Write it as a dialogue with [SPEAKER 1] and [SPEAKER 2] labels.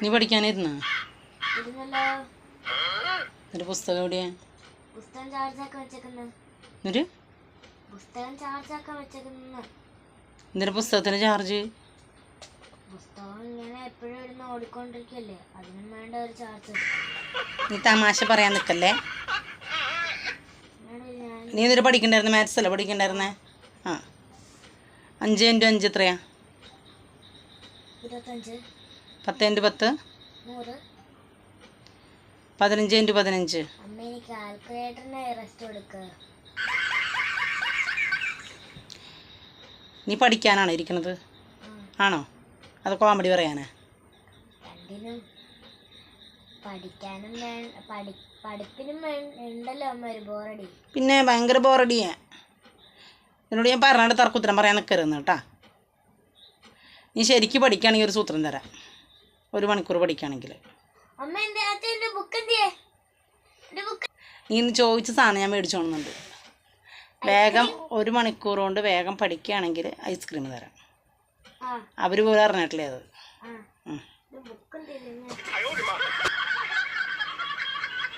[SPEAKER 1] നീ പഠിക്കാനിരുന്നോ? ഒരു പുസ്തകം എവിടെയാ? എന്തിനാ പുസ്തകത്തിന് ചാർജ്? നീ തമാശ പറയാൻ നിൽക്കല്ലേ. നീ എന്നിട്ട് പഠിക്കണ്ടായിരുന്നു? മാത്സ് അല്ലേ പഠിക്കണ്ടായിരുന്നേ? ആ 5 × 5 എത്രയാ? 10 × 10 15 × 15. നീ പഠിക്കാനാണോ ഇരിക്കുന്നത്? ആണോ? അത് കോമഡി പറയാനാ? പിന്നെ ഭയങ്കര ബോറടിയാ. എന്നോട് ഞാൻ പറഞ്ഞിട്ട് തർക്കുത്തരം പറയാൻ നിൽക്കരുതെന്ന് കേട്ടാ. നീ ശരിക്ക് പഠിക്കുകയാണെങ്കിൽ ഒരു സൂത്രം തരാം. 1 മണിക്കൂർ പഠിക്കുകയാണെങ്കിൽ നീ ഇന്ന് ചോദിച്ച സാധനം ഞാൻ മേടിച്ചോളുന്നുണ്ട്. വേഗം 1 മണിക്കൂർ കൊണ്ട് വേഗം പഠിക്കുകയാണെങ്കിൽ ഐസ്ക്രീം തരാം. അവർ പോലും അറിഞ്ഞിട്ടില്ലേ അത്.